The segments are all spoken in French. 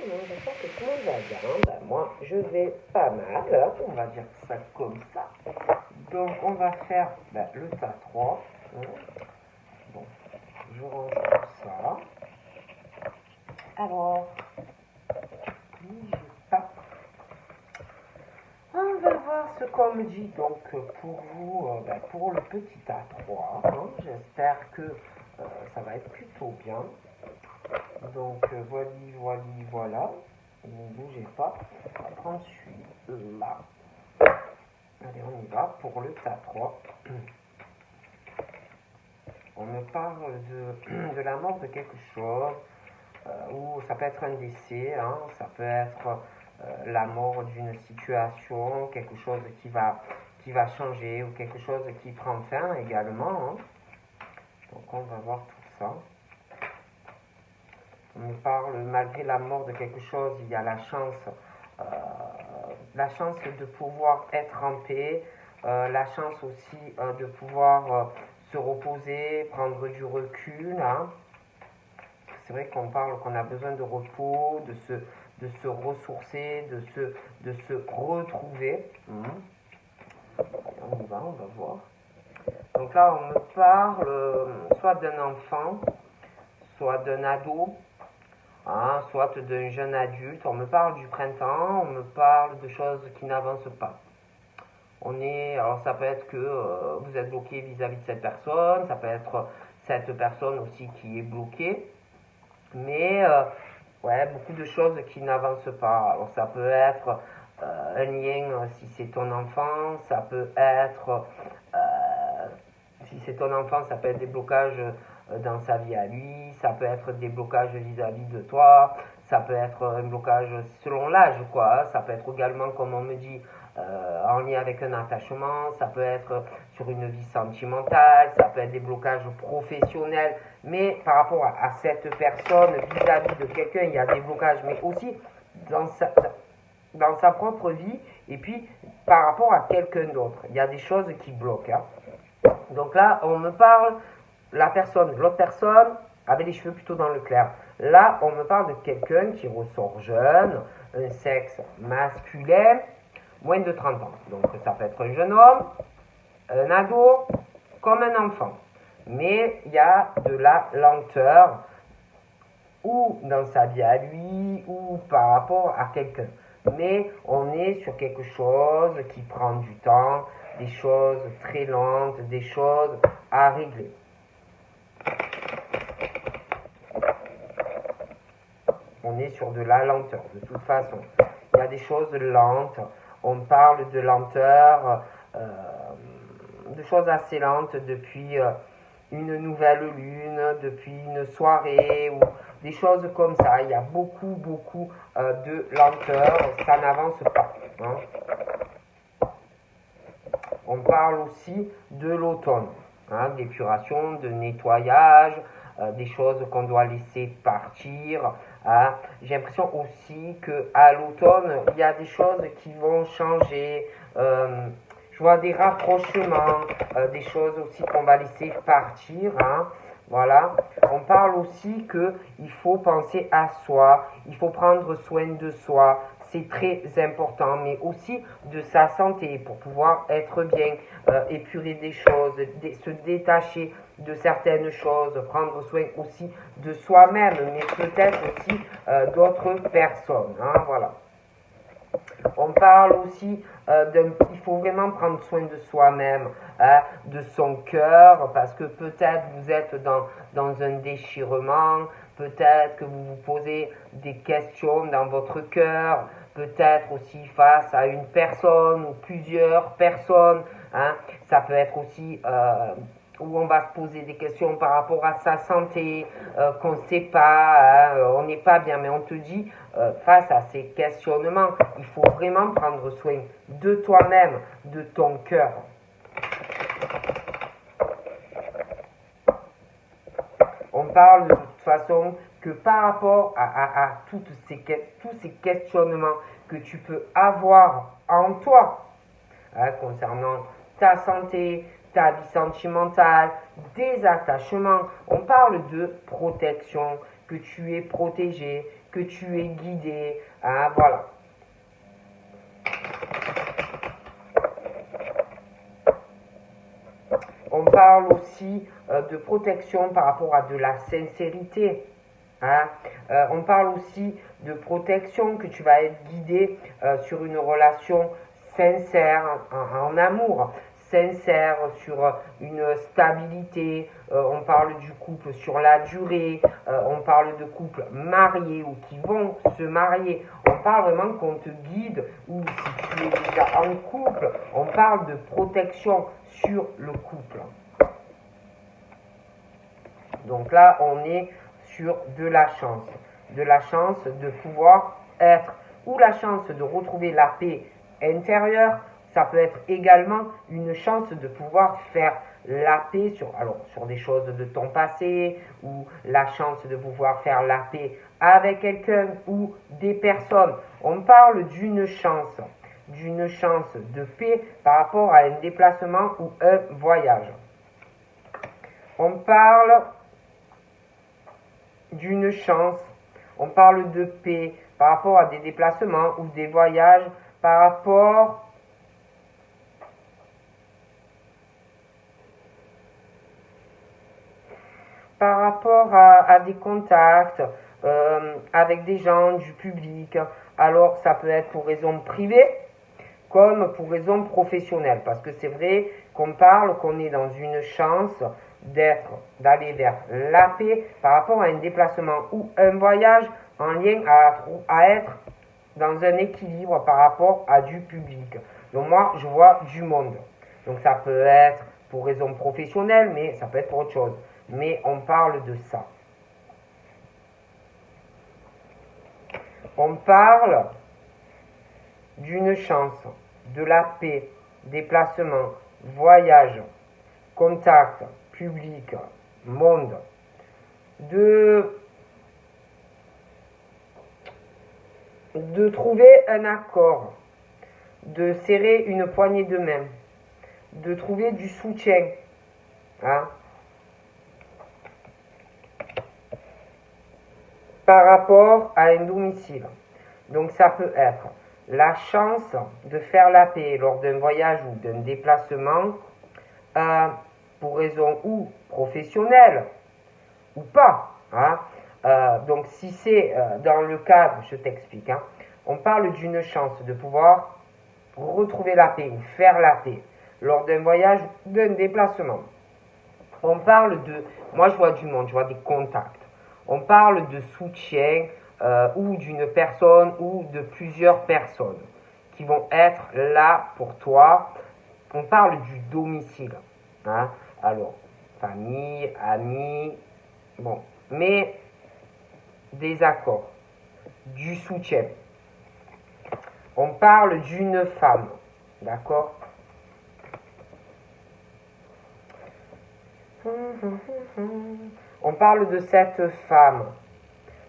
J'espère que tout le monde va bien. Ben, moi, je vais pas mal. On va dire ça comme ça. Donc, on va faire le tas 3. Bon, je range tout ça. Alors, bougez pas. On va voir ce qu'on me dit. Donc, pour vous, pour le petit tas 3, j'espère que ça va être plutôt bien. Donc, voilà. Ne bougez pas. On va prendre celui-là. Allez, on y va pour le tas 3. On me parle de la mort de quelque chose, ou ça peut être un décès, ça peut être la mort d'une situation, quelque chose qui va changer, ou quelque chose qui prend fin également. Donc on va voir tout ça. On me parle, malgré la mort de quelque chose, il y a la chance de pouvoir être en paix, la chance aussi de pouvoir se reposer, prendre du recul. C'est vrai qu'on parle qu'on a besoin de repos, de se ressourcer, de se retrouver. On y va, on va voir. Donc là, on me parle soit d'un enfant, soit d'un ado, soit d'un jeune adulte. On me parle du printemps, on me parle de choses qui n'avancent pas. Alors ça peut être que vous êtes bloqué vis-à-vis de cette personne, ça peut être cette personne aussi qui est bloquée, mais beaucoup de choses qui n'avancent pas. Alors ça peut être un lien si c'est ton enfant, ça peut être, si c'est ton enfant, ça peut être des blocages dans sa vie à lui, ça peut être des blocages vis-à-vis de toi, ça peut être un blocage selon l'âge, ça peut être également, comme on me dit, en lien avec un attachement, ça peut être sur une vie sentimentale, ça peut être des blocages professionnels, mais par rapport à cette personne, vis-à-vis de quelqu'un, il y a des blocages, mais aussi dans sa propre vie, et puis par rapport à quelqu'un d'autre, il y a des choses qui bloquent. Donc là, on me parle, l'autre personne avait les cheveux plutôt dans le clair. Là, on me parle de quelqu'un qui ressort jeune, un sexe masculin, moins de 30 ans. Donc ça peut être un jeune homme, un ado, comme un enfant. Mais il y a de la lenteur, ou dans sa vie à lui, ou par rapport à quelqu'un. Mais on est sur quelque chose qui prend du temps, des choses très lentes, des choses à régler. On est sur de la lenteur, de toute façon. Il y a des choses lentes. On parle de lenteur, de choses assez lentes depuis une nouvelle lune, depuis une soirée, ou des choses comme ça. Il y a beaucoup de lenteur. Ça n'avance pas. On parle aussi de l'automne, d'épuration, de nettoyage, des choses qu'on doit laisser partir. J'ai l'impression aussi qu'à l'automne, il y a des choses qui vont changer. Je vois des rapprochements, des choses aussi qu'on va laisser partir. Voilà. On parle aussi qu'il faut penser à soi, il faut prendre soin de soi. C'est très important, mais aussi de sa santé pour pouvoir être bien, épurer des choses, se détacher de certaines choses, prendre soin aussi de soi-même, mais peut-être aussi d'autres personnes. Voilà. On parle aussi il faut vraiment prendre soin de soi-même, de son cœur, parce que peut-être vous êtes dans un déchirement, peut-être que vous vous posez des questions dans votre cœur, peut-être aussi face à une personne ou plusieurs personnes. Ça peut être aussi où on va se poser des questions par rapport à sa santé, qu'on ne sait pas, on n'est pas bien, mais on te dit, face à ces questionnements, il faut vraiment prendre soin de toi-même, de ton cœur. On parle de toute façon que par rapport à tous ces questionnements que tu peux avoir en toi, concernant ta santé, ta vie sentimentale, des attachements. On parle de protection, que tu es protégé, que tu es guidé. Hein, voilà. On parle aussi de protection par rapport à de la sincérité. Hein. On parle aussi de protection, que tu vas être guidé sur une relation sincère, en amour, sincère, sur une stabilité. On parle du couple sur la durée. On parle de couples mariés ou qui vont se marier. On parle vraiment qu'on te guide, ou si tu es déjà en couple, on parle de protection sur le couple. Donc là, on est sur de la chance de pouvoir être, ou la chance de retrouver la paix intérieure. Ça peut être également une chance de pouvoir faire la paix sur des choses de ton passé, ou la chance de pouvoir faire la paix avec quelqu'un ou des personnes. On parle d'une chance de paix par rapport à un déplacement ou un voyage. On parle d'une chance, on parle de paix par rapport à des déplacements ou des voyages, par rapport à des contacts avec des gens du public. Alors ça peut être pour raison privée comme pour raison professionnelle, parce que c'est vrai qu'on est dans une chance d'aller vers la paix par rapport à un déplacement ou un voyage en lien à être dans un équilibre par rapport à du public. Donc moi, je vois du monde. Donc ça peut être pour raison professionnelle, mais ça peut être pour autre chose. Mais on parle de ça. On parle d'une chance, de la paix, déplacement, voyage, contact, public, monde, de trouver un accord, de serrer une poignée de main, de trouver du soutien, hein, par rapport à un domicile. Donc ça peut être la chance de faire la paix lors d'un voyage ou d'un déplacement pour raison ou professionnelle ou pas. Hein. Donc si c'est dans le cadre, je t'explique, hein, on parle d'une chance de pouvoir retrouver la paix ou faire la paix lors d'un voyage ou d'un déplacement. On parle de, moi je vois du monde, je vois des contacts. On parle de soutien ou d'une personne ou de plusieurs personnes qui vont être là pour toi. On parle du domicile. Hein. Alors, famille, amis, bon, mais des accords, du soutien. On parle d'une femme, d'accord? On parle de cette femme.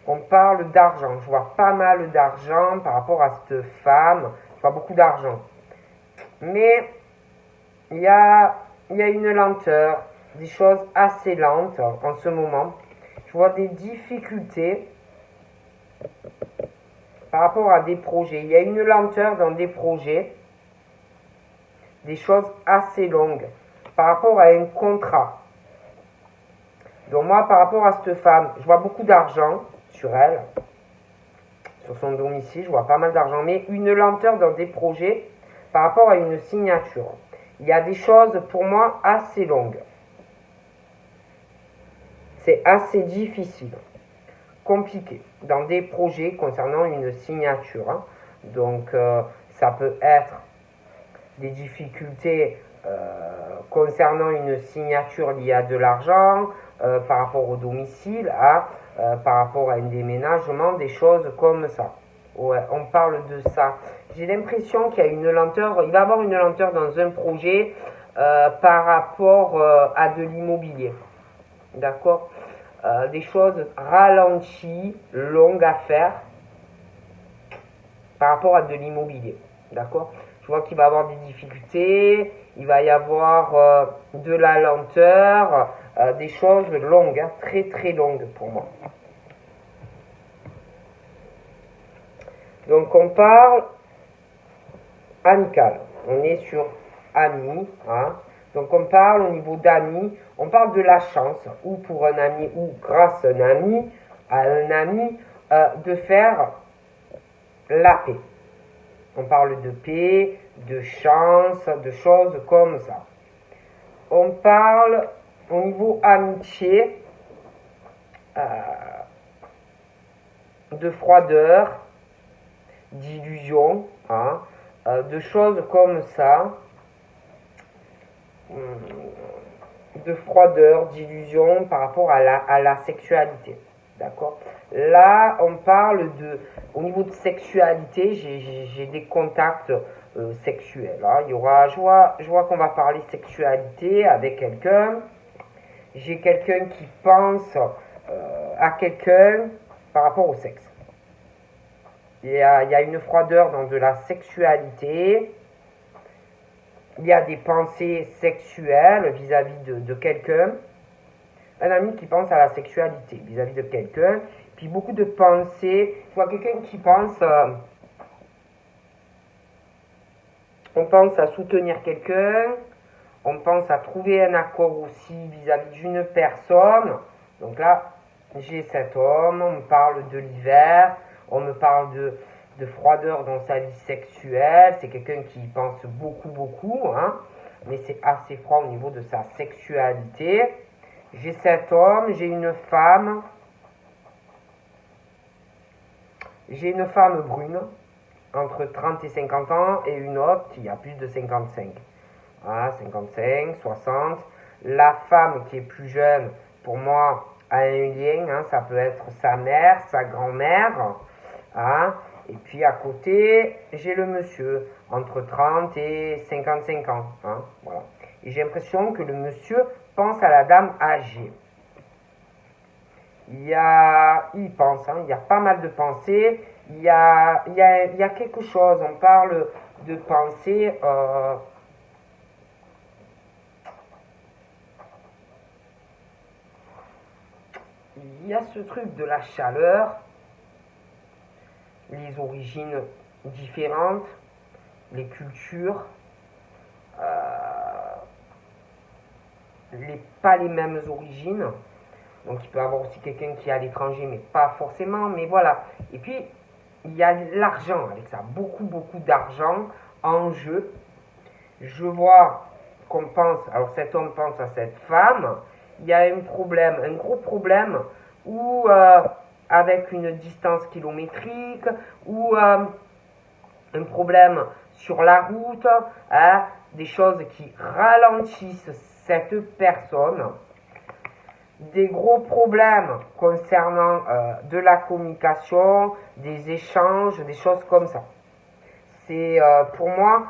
On parle d'argent. Je vois pas mal d'argent par rapport à cette femme. Je vois beaucoup d'argent. Mais il y a une lenteur, des choses assez lentes en ce moment. Je vois des difficultés par rapport à des projets. Il y a une lenteur dans des projets, des choses assez longues par rapport à un contrat. Donc moi, par rapport à cette femme, je vois beaucoup d'argent sur elle, sur son domicile, je vois pas mal d'argent, mais une lenteur dans des projets par rapport à une signature. Il y a des choses pour moi assez longues. C'est assez difficile, compliqué, dans des projets concernant une signature. Hein. Donc ça peut être des difficultés concernant une signature liée à de l'argent, par rapport au domicile, par rapport à un déménagement, des choses comme ça. Ouais, on parle de ça. J'ai l'impression qu'il y a une lenteur, il va y avoir une lenteur dans un projet par rapport à de l'immobilier. D'accord? Des choses ralenties, longues à faire par rapport à de l'immobilier. D'accord? Je vois qu'il va y avoir des difficultés, il va y avoir de la lenteur, des choses longues, hein, très très longues pour moi. Donc on parle amical. On est sur ami. Hein. Donc on parle au niveau d'amis. On parle de la chance, ou pour un ami, ou grâce à un ami, de faire la paix. On parle de paix, de chance, de choses comme ça. On parle au niveau amitié de froideur, d'illusion, hein, de choses comme ça, de froideur, d'illusion par rapport à la sexualité. D'accord. Là, on parle au niveau de sexualité, j'ai des contacts sexuels. Hein. Je vois qu'on va parler sexualité avec quelqu'un. J'ai quelqu'un qui pense à quelqu'un par rapport au sexe. Il y a une froideur dans de la sexualité. Il y a des pensées sexuelles vis-à-vis de quelqu'un. Un ami qui pense à la sexualité vis-à-vis de quelqu'un. Puis beaucoup de pensées. Je vois quelqu'un qui pense... on pense à soutenir quelqu'un. On pense à trouver un accord aussi vis-à-vis d'une personne. Donc là, j'ai cet homme. On me parle de l'hiver. On me parle de froideur dans sa vie sexuelle. C'est quelqu'un qui pense beaucoup, hein, mais c'est assez froid au niveau de sa sexualité. J'ai cet homme, j'ai une femme. J'ai une femme brune, entre 30 et 50 ans, et une autre qui a plus de 55. Ah, 55, 60. La femme qui est plus jeune, pour moi, a un lien. Hein, ça peut être sa mère, sa grand-mère. Hein, et puis à côté, j'ai le monsieur, entre 30 et 55 ans. Hein, voilà. Et j'ai l'impression que le monsieur pense à la dame âgée. Il pense, hein, il y a pas mal de pensées. Il y a quelque chose, on parle de pensée. Il y a ce truc de la chaleur, les origines différentes, les cultures, pas les mêmes origines. Donc il peut y avoir aussi quelqu'un qui est à l'étranger, mais pas forcément, mais voilà. Et puis, il y a l'argent avec ça, beaucoup d'argent en jeu. Je vois qu'on pense, alors cet homme pense à cette femme, il y a un problème, un gros problème, ou avec une distance kilométrique, ou un problème sur la route, hein, des choses qui ralentissent cette personne, des gros problèmes concernant de la communication, des échanges, des choses comme ça. C'est pour moi,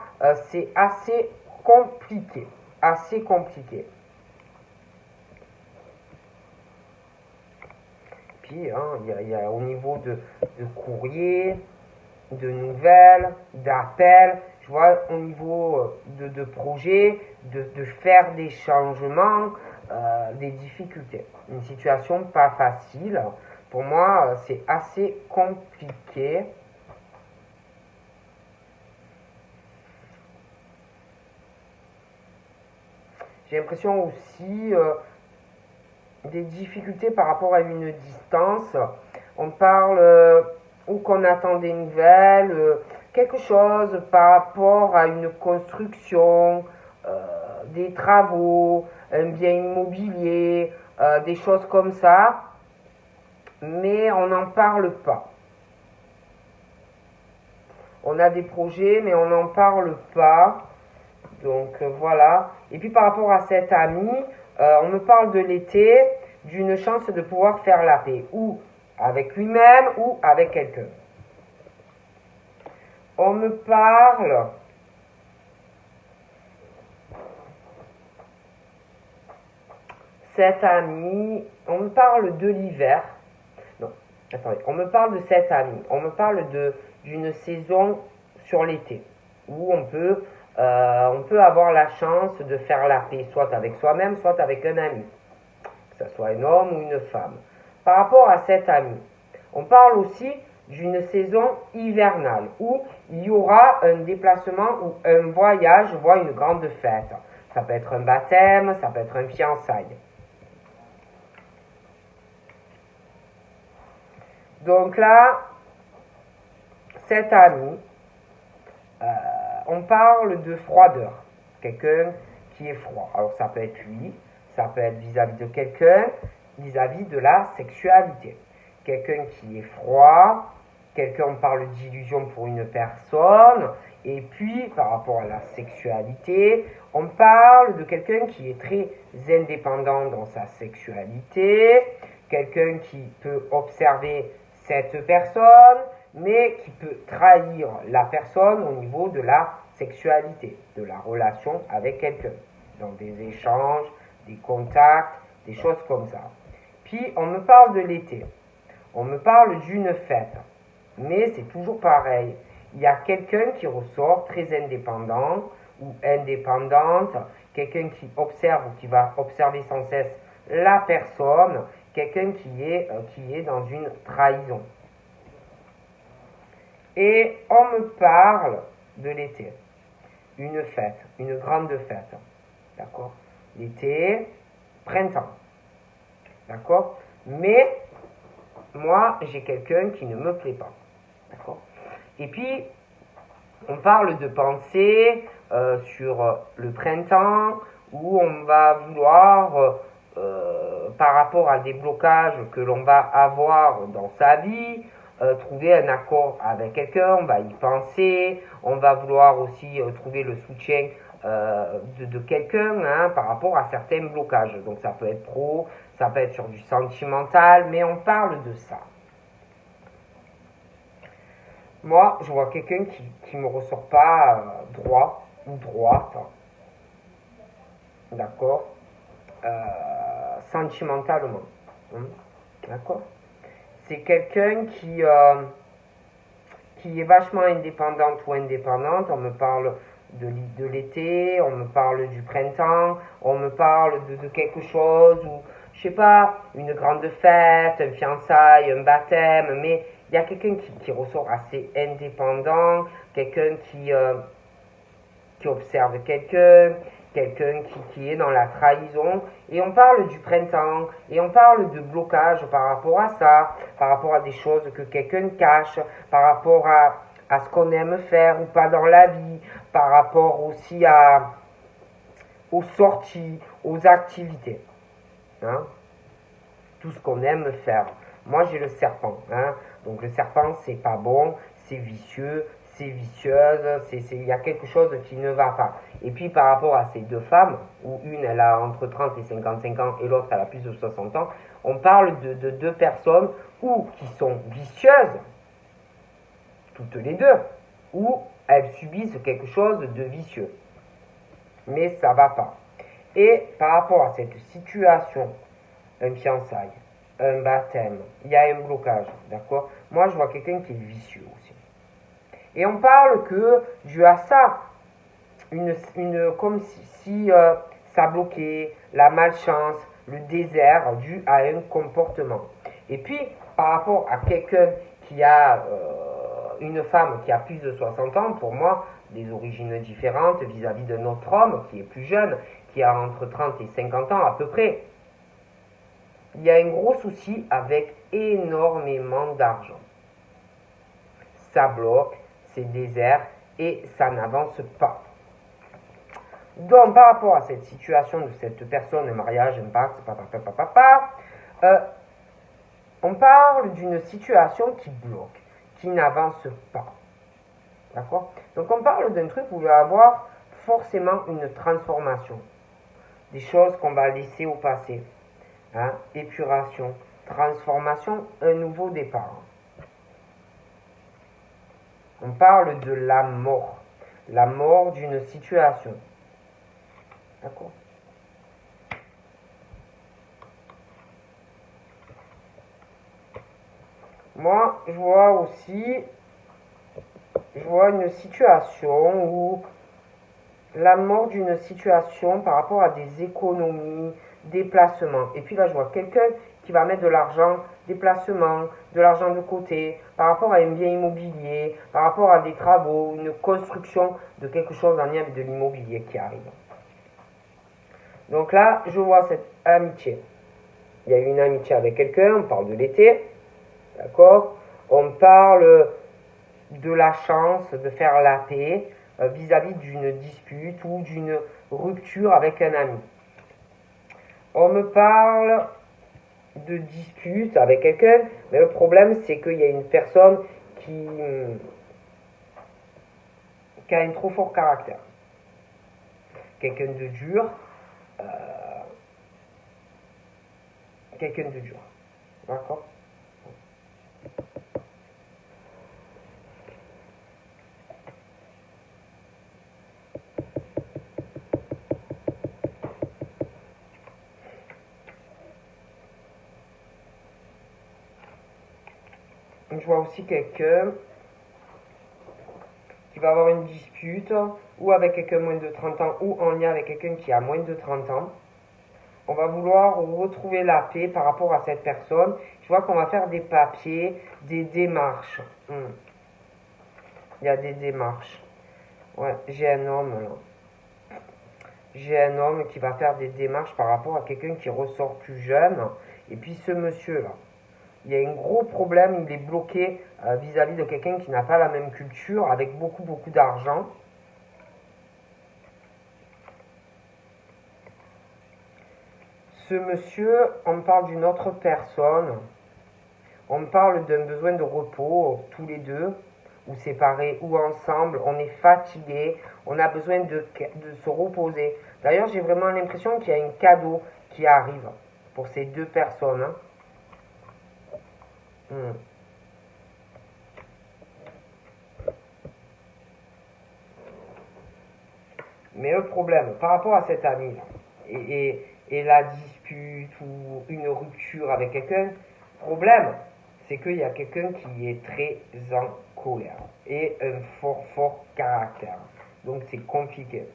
c'est assez compliqué, assez compliqué. Puis, hein, il y a au niveau de courrier, de nouvelles, d'appels, je vois au niveau de projets, de faire des changements, des difficultés. Une situation pas facile. Pour moi, c'est assez compliqué. J'ai l'impression aussi des difficultés par rapport à une distance. On parle ou qu'on attend des nouvelles, quelque chose par rapport à une construction, des travaux, un bien immobilier, des choses comme ça, mais on n'en parle pas. On a des projets, mais on n'en parle pas. Donc voilà. Et puis par rapport à cet ami, on me parle de l'été, d'une chance de pouvoir faire la paix, ou avec lui-même, ou avec quelqu'un. On me parle cet ami, on me parle de l'hiver. Non, attendez, on me parle de cet ami, on me parle d'une saison sur l'été, où on peut avoir la chance de faire la paix, soit avec soi-même, soit avec un ami, que ce soit un homme ou une femme. Par rapport à cet ami, on parle aussi d'une saison hivernale où il y aura un déplacement ou un voyage, voire une grande fête. Ça peut être un baptême, ça peut être un fiançailles. Donc là, cet ami, on parle de froideur. Quelqu'un qui est froid. Alors ça peut être lui, ça peut être vis-à-vis de quelqu'un, vis-à-vis de la sexualité. Quelqu'un qui est froid, quelqu'un, on parle d'illusion pour une personne, et puis par rapport à la sexualité, on parle de quelqu'un qui est très indépendant dans sa sexualité, quelqu'un qui peut observer cette personne, mais qui peut trahir la personne au niveau de la sexualité, de la relation avec quelqu'un, dans des échanges, des contacts, des choses comme ça. Puis on me parle de l'été, on me parle d'une fête, mais c'est toujours pareil. Il y a quelqu'un qui ressort très indépendant ou indépendante, quelqu'un qui observe ou qui va observer sans cesse la personne, quelqu'un qui est dans une trahison. Et on me parle de l'été, une fête, une grande fête, d'accord? L'été, printemps, d'accord? Mais moi, j'ai quelqu'un qui ne me plaît pas, d'accord? Et puis, on parle de pensée sur le printemps, où on va vouloir, par rapport à des blocages que l'on va avoir dans sa vie, trouver un accord avec quelqu'un, on va y penser, on va vouloir aussi trouver le soutien de quelqu'un hein, par rapport à certains blocages. Donc ça peut être pro, ça peut être sur du sentimental, mais on parle de ça. Moi, je vois quelqu'un qui me ressort pas droit ou droite, d'accord, sentimentalement, hein, d'accord. C'est quelqu'un qui est vachement indépendante ou indépendante. On me parle de l'été, on me parle du printemps, on me parle de quelque chose, ou je sais pas, une grande fête, un fiançailles, un baptême, mais il y a quelqu'un qui ressort assez indépendant, quelqu'un qui observe quelqu'un, quelqu'un qui est dans la trahison, et on parle du printemps, et on parle de blocage par rapport à ça, par rapport à des choses que quelqu'un cache, par rapport à ce qu'on aime faire ou pas dans la vie, par rapport aussi aux sorties, aux activités. Hein? Tout ce qu'on aime faire. Moi j'ai le serpent, hein? Donc le serpent c'est pas bon, c'est vicieux, c'est vicieuse, il y a quelque chose qui ne va pas. Et puis par rapport à ces deux femmes, où une elle a entre 30 et 55 ans et l'autre elle a plus de 60 ans, on parle de deux personnes ou qui sont vicieuses, toutes les deux, ou elles subissent quelque chose de vicieux. Mais ça va pas. Et par rapport à cette situation, un fiançailles, un baptême, il y a un blocage, d'accord? Moi je vois quelqu'un qui est vicieux aussi. Et on parle que, dû à ça, comme si ça bloquait, la malchance, le désert, dû à un comportement. Et puis, par rapport à quelqu'un qui a, une femme qui a plus de 60 ans, pour moi, des origines différentes vis-à-vis d'un autre homme qui est plus jeune, qui a entre 30 et 50 ans à peu près, il y a un gros souci avec énormément d'argent. Ça bloque, c'est désert et ça n'avance pas. Donc, par rapport à cette situation de cette personne, un mariage, un pacte, on parle d'une situation qui bloque, qui n'avance pas. D'accord? Donc, on parle d'un truc où il va y avoir forcément une transformation. Des choses qu'on va laisser au passé. Hein? Épuration, transformation, un nouveau départ. On parle de la mort d'une situation. D'accord? Moi, je vois une situation où la mort d'une situation par rapport à des économies, des placements. Et puis là, je vois quelqu'un qui va mettre de l'argent, des placements, de l'argent de côté, par rapport à un bien immobilier, par rapport à des travaux, une construction de quelque chose en lien avec de l'immobilier qui arrive. Donc là, je vois cette amitié. Il y a une amitié avec quelqu'un, on parle de l'été, d'accord? On parle de la chance de faire la paix vis-à-vis d'une dispute ou d'une rupture avec un ami. On me parle de dispute avec quelqu'un, mais le problème c'est qu'il y a une personne qui a un trop fort caractère. Quelqu'un de dur, quelqu'un de dur. D'accord? Je vois aussi quelqu'un qui va avoir une dispute ou avec quelqu'un moins de 30 ans ou en lien avec quelqu'un qui a moins de 30 ans. On va vouloir retrouver la paix par rapport à cette personne. Je vois qu'on va faire des papiers, des démarches. Il y a des démarches. Ouais, j'ai un homme là. J'ai un homme qui va faire des démarches par rapport à quelqu'un qui ressort plus jeune. Et puis ce monsieur là, il y a un gros problème, il est bloqué vis-à-vis de quelqu'un qui n'a pas la même culture, avec beaucoup d'argent. Ce monsieur, on me parle d'une autre personne, on me parle d'un besoin de repos, tous les deux, ou séparés, ou ensemble, on est fatigué, on a besoin de se reposer. D'ailleurs, j'ai vraiment l'impression qu'il y a un cadeau qui arrive pour ces deux personnes. Mais le problème, par rapport à cet ami et la dispute ou une rupture avec quelqu'un, le problème, c'est qu'il y a quelqu'un qui est très en colère et un fort caractère. Donc c'est compliqué.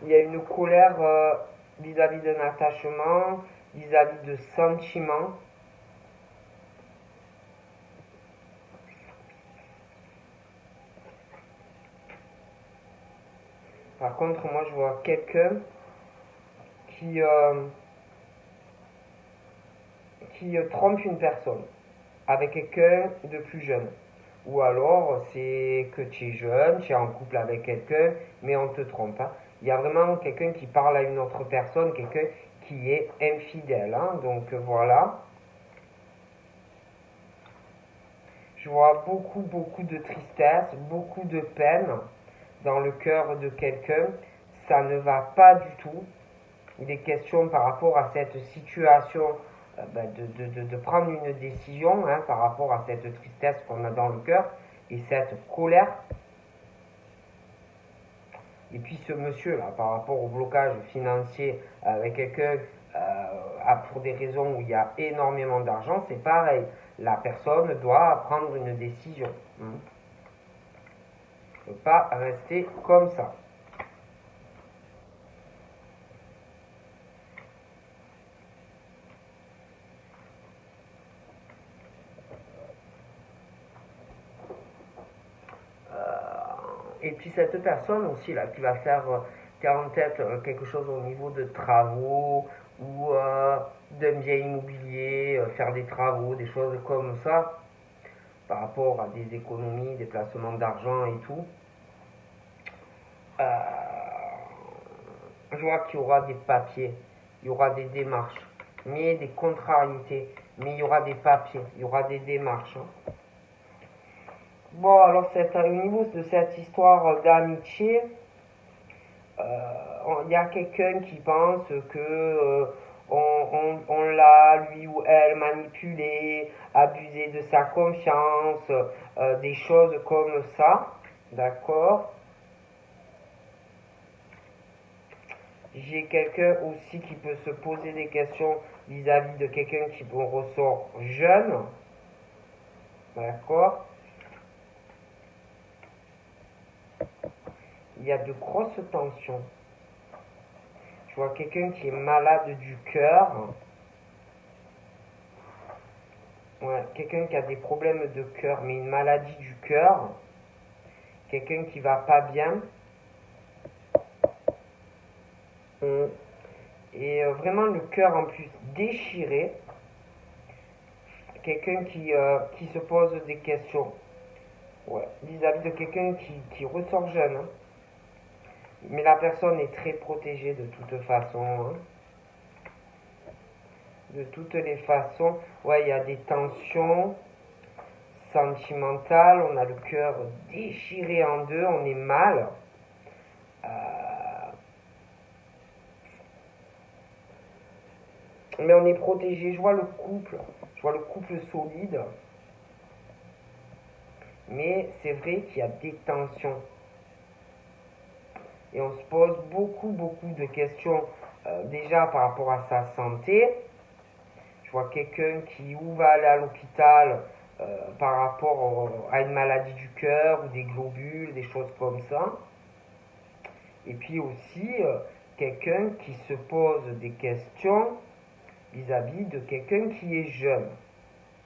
Il y a une colère vis-à-vis d'un attachement, vis-à-vis de sentiments. Par contre, moi je vois quelqu'un qui, trompe une personne avec quelqu'un de plus jeune. Ou alors, c'est que tu es jeune, tu es en couple avec quelqu'un, mais on te trompe. Hein. Il y a vraiment quelqu'un qui parle à une autre personne, quelqu'un qui est infidèle. Hein. Donc voilà. Je vois beaucoup de tristesse, beaucoup de peine dans le cœur de quelqu'un. Ça ne va pas du tout. Il est question par rapport à cette situation de prendre une décision hein, par rapport à cette tristesse qu'on a dans le cœur et cette colère. Et puis ce monsieur là, par rapport au blocage financier avec quelqu'un pour des raisons où il y a énormément d'argent, c'est pareil. La personne doit prendre une décision. Il ne peut pas rester comme ça. Et puis cette personne aussi là qui va faire qui a en tête quelque chose au niveau de travaux ou d'un bien immobilier, faire des travaux, des choses comme ça, par rapport à des économies, des placements d'argent et tout. Je vois qu'il y aura des papiers, il y aura des démarches, mais des contrariétés, mais il y aura des papiers, il y aura des démarches. Hein. Bon, alors au niveau de cette histoire d'amitié, il y a quelqu'un qui pense que on l'a, lui ou elle, manipulé, abusé de sa confiance, des choses comme ça, d'accord? J'ai quelqu'un aussi qui peut se poser des questions vis-à-vis de quelqu'un qui me ressort jeune. D'accord? Il y a de grosses tensions. Je vois quelqu'un qui est malade du cœur. Ouais, quelqu'un qui a des problèmes de cœur, mais une maladie du cœur. Quelqu'un qui va pas bien. Et vraiment le cœur en plus déchiré. Quelqu'un qui se pose des questions. Ouais, vis-à-vis de quelqu'un qui ressort jeune. Hein. Mais la personne est très protégée de toute façon. Hein. De toutes les façons. Ouais, il y a des tensions sentimentales. On a le cœur déchiré en deux. On est mal. Mais on est protégé. Je vois le couple. Je vois le couple solide. Mais c'est vrai qu'il y a des tensions. Et on se pose beaucoup de questions déjà par rapport à sa santé. Je vois quelqu'un qui ou va aller à l'hôpital par rapport à une maladie du cœur ou des globules, des choses comme ça. Et puis aussi quelqu'un qui se pose des questions vis-à-vis de quelqu'un qui est jeune.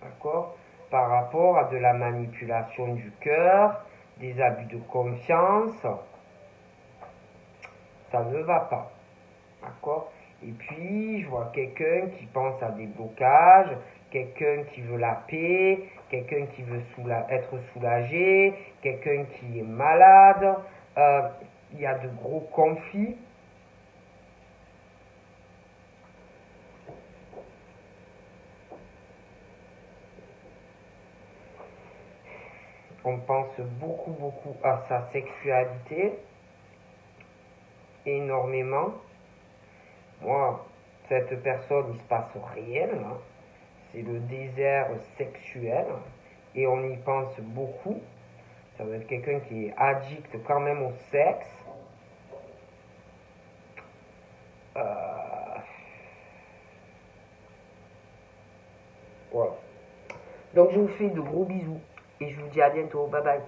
D'accord? Par rapport à de la manipulation du cœur, des abus de confiance. Ça ne va pas. D'accord? Et puis, je vois quelqu'un qui pense à des blocages, quelqu'un qui veut la paix, quelqu'un qui veut être soulagé, quelqu'un qui est malade. Il y a de gros conflits. On pense beaucoup à sa sexualité, énormément. Moi, cette personne, il se passe rien. Hein. C'est le désert sexuel et on y pense beaucoup. Ça doit être quelqu'un qui est addict quand même au sexe. Voilà. Donc je vous fais de gros bisous et je vous dis à bientôt. Bye bye.